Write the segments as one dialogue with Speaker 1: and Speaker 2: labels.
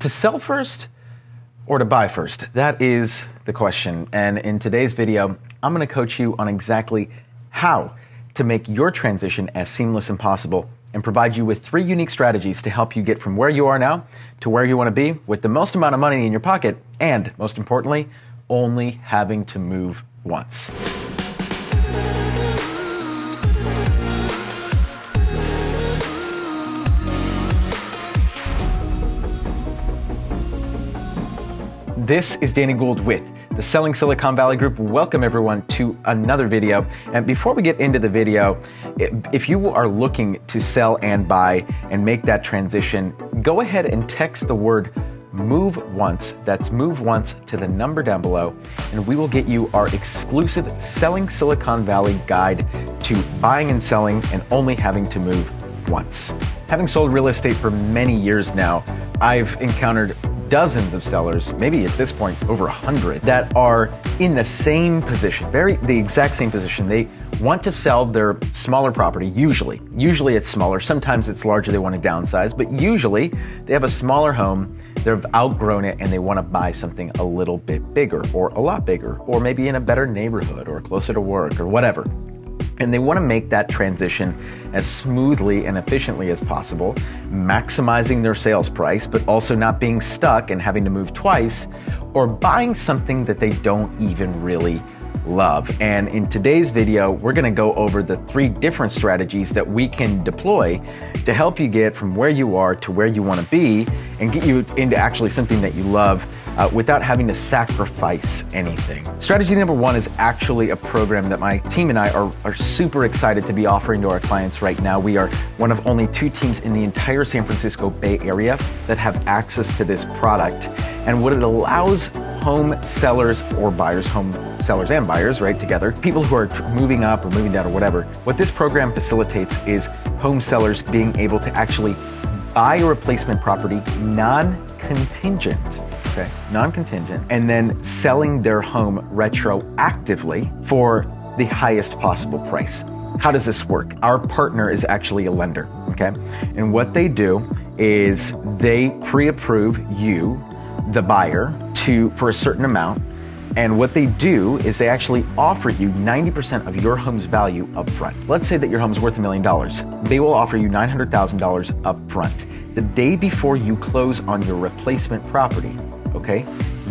Speaker 1: To sell first or to buy first? That is the question. And in today's video, I'm going to coach you on exactly how to make your transition as seamless as possible and provide you with 3 unique strategies to help you get from where you are now to where you want to be with the most amount of money in your pocket and, most importantly, only having to move once. This is Danny Gould with the Selling Silicon Valley Group. Welcome everyone to another video. And before we get into the video, if you are looking to sell and buy and make that transition, go ahead and text the word move once. That's move once to the number down below, and we will get you our exclusive Selling Silicon Valley guide to buying and selling and only having to move once. Having sold real estate for many years now, I've encountered dozens of sellers, maybe at this point over 100, that are in the same position, the exact same position. They want to sell their smaller property, usually it's smaller, sometimes it's larger, they want to downsize, but usually they have a smaller home, they've outgrown it, and they want to buy something a little bit bigger or a lot bigger, or maybe in a better neighborhood or closer to work or whatever. And they want to make that transition as smoothly and efficiently as possible, maximizing their sales price, but also not being stuck and having to move twice or buying something that they don't even really love. And in today's video, we're going to go over the 3 different strategies that we can deploy to help you get from where you are to where you want to be and get you into actually something that you love without having to sacrifice anything. Strategy number 1 is actually a program that my team and I are super excited to be offering to our clients right now. We are one of only 2 teams in the entire San Francisco Bay Area that have access to this product. And what it allows home sellers or buyers, home sellers and buyers, right, together, people who are moving up or moving down or whatever, what this program facilitates is home sellers being able to actually buy a replacement property non-contingent, okay, non-contingent, and then selling their home retroactively for the highest possible price. How does this work? Our partner is actually a lender, okay? And what they do is they pre-approve you, the buyer, for a certain amount. And what they do is they actually offer you 90% of your home's value up front. Let's say that your home's worth $1 million. They will offer you $900,000 up front. The day before you close on your replacement property, okay,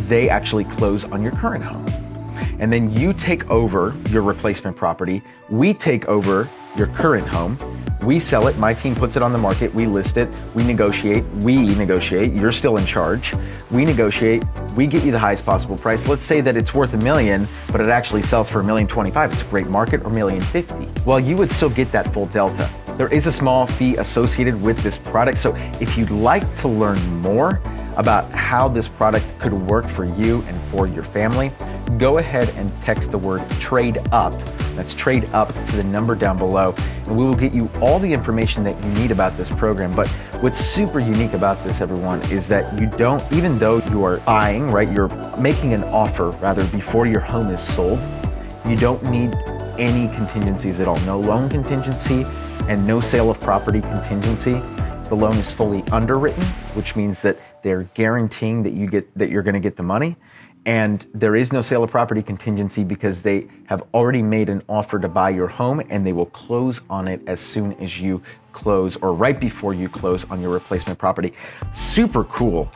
Speaker 1: they actually close on your current home. And then you take over your replacement property. We take over your current home. We sell it, my team puts it on the market, we list it, we negotiate, you're still in charge. We negotiate, we get you the highest possible price. Let's say that it's worth $1 million, but it actually sells for $1.025 million. It's a great market, or $1.050 million. Well, you would still get that full delta. There is a small fee associated with this product. So if you'd like to learn more about how this product could work for you and for your family, go ahead and text the word trade up. That's trade up to the number down below, and we will get you all the information that you need about this program. But what's super unique about this, everyone, is that you don't, even though you are buying, right, you're making an offer rather before your home is sold, you don't need any contingencies at all. No loan contingency and no sale of property contingency. The loan is fully underwritten, which means that they're guaranteeing that you're going to get the money. And there is no sale of property contingency because they have already made an offer to buy your home, and they will close on it as soon as you close or right before you close on your replacement property. Super cool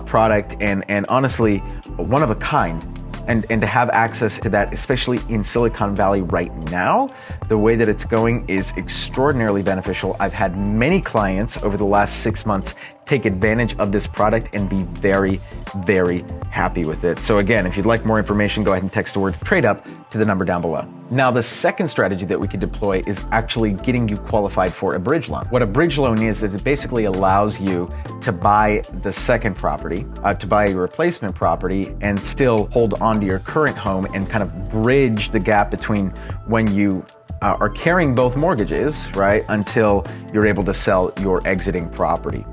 Speaker 1: product, and honestly, one of a kind. And to have access to that, especially in Silicon Valley right now, the way that it's going is extraordinarily beneficial. I've had many clients over the last 6 months take advantage of this product and be very, very happy with it. So again, if you'd like more information, go ahead and text the word trade up to the number down below. Now, the second strategy that we could deploy is actually getting you qualified for a bridge loan. What a bridge loan is it basically allows you to buy the second property, to buy a replacement property and still hold on to your current home and kind of bridge the gap between when you are carrying both mortgages, right, until you're able to sell your exiting property.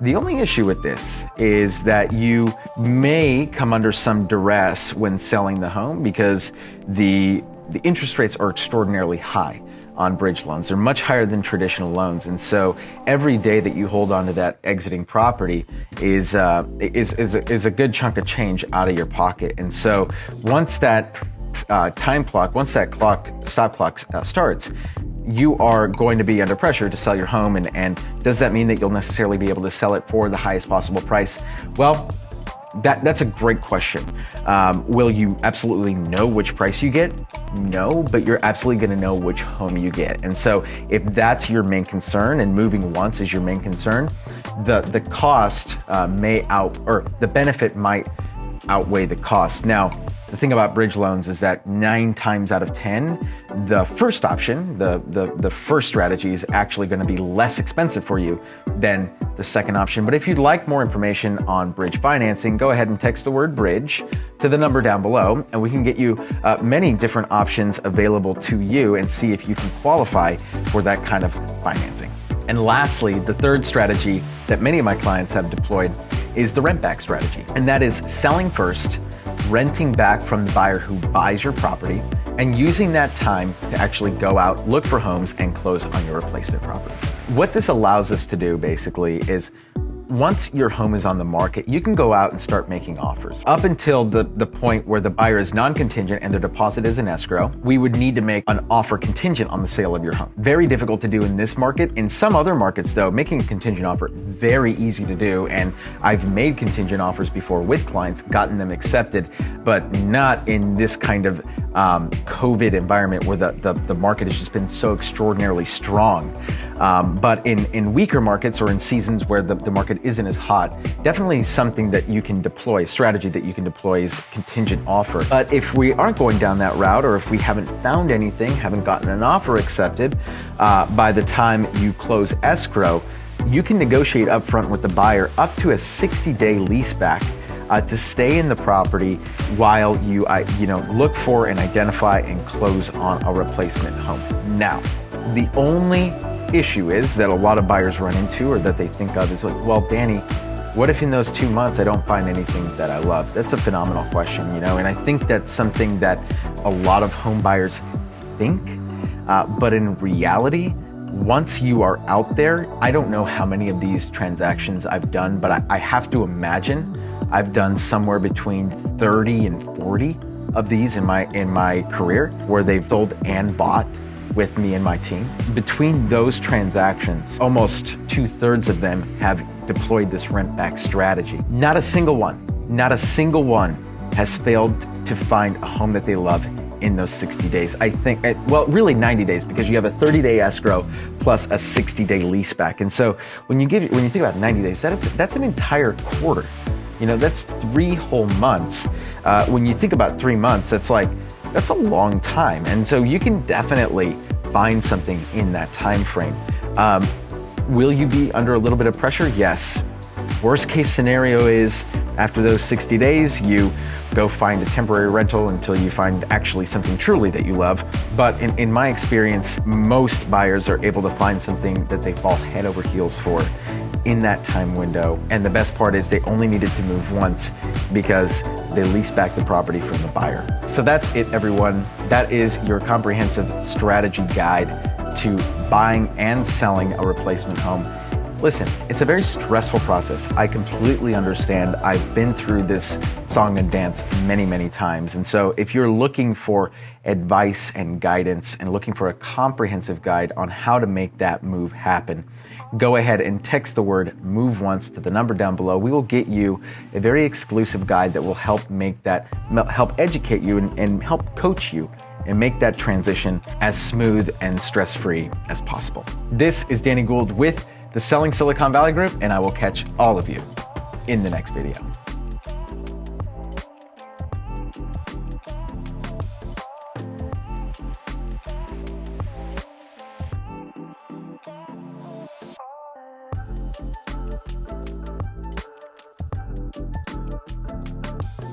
Speaker 1: The only issue with this is that you may come under some duress when selling the home because the interest rates are extraordinarily high. on bridge loans. They're much higher than traditional loans. And so every day that you hold on to that exiting property is a good chunk of change out of your pocket. And so once that stop clock starts, you are going to be under pressure to sell your home. And does that mean that you'll necessarily be able to sell it for the highest possible price? Well, that's a great question. Will you absolutely know which price you get? No, but you're absolutely going to know which home you get. And so if that's your main concern and moving once is your main concern, the cost the benefit might outweigh the cost. Now, the thing about bridge loans is that 9 times out of 10, the first option, the first strategy is actually going to be less expensive for you than the second option. But if you'd like more information on bridge financing, go ahead and text the word bridge to the number down below, and we can get you many different options available to you and see if you can qualify for that kind of financing. And lastly, the third strategy that many of my clients have deployed is the rent back strategy. And that is selling first, renting back from the buyer who buys your property, and using that time to actually go out, look for homes, and close on your replacement property. What this allows us to do basically is once your home is on the market, you can go out and start making offers. Up until the point where the buyer is non-contingent and their deposit is in escrow, we would need to make an offer contingent on the sale of your home. Very difficult to do in this market. In some other markets though, making a contingent offer, very easy to do. And I've made contingent offers before with clients, gotten them accepted, but not in this kind of COVID environment where the market has just been so extraordinarily strong. But in weaker markets or in seasons where the market isn't as hot, definitely something that you can deploy, strategy that you can deploy is contingent offer. But if we aren't going down that route, or if we haven't found anything, haven't gotten an offer accepted, by the time you close escrow, you can negotiate upfront with the buyer up to a 60-day lease back to stay in the property while you look for and identify and close on a replacement home. Now, the only issue is that a lot of buyers run into or that they think of is like, well, Danny, what if in those 2 months I don't find anything that I love? That's a phenomenal question, and I think that's something that a lot of home buyers think, but in reality, once you are out there, I don't know how many of these transactions I've done, but I have to imagine I've done somewhere between 30 and 40 of these in my career where they've sold and bought with me and my team. Between those transactions, almost 2/3 of them have deployed this rent back strategy. Not a single one has failed to find a home that they love in those 60 days. I think, well, really 90 days, because you have a 30-day escrow plus a 60-day lease back. And so when you think about 90 days, that's an entire quarter. That's 3 whole months. When you think about 3 months, that's a long time. And so you can definitely find something in that time frame. Will you be under a little bit of pressure? Yes. Worst case scenario is after those 60 days, you go find a temporary rental until you find actually something truly that you love. But in my experience, most buyers are able to find something that they fall head over heels for in that time window. And the best part is they only needed to move once because they leased back the property from the buyer. So that's it, everyone. That is your comprehensive strategy guide to buying and selling a replacement home. Listen, it's a very stressful process. I completely understand. I've been through this song and dance many, many times. And so if you're looking for advice and guidance and looking for a comprehensive guide on how to make that move happen, go ahead and text the word MOVE ONCE to the number down below. We will get you a very exclusive guide that will help educate you and help coach you and make that transition as smooth and stress-free as possible. This is Danny Gould with the Selling Silicon Valley Group, and I will catch all of you in the next video.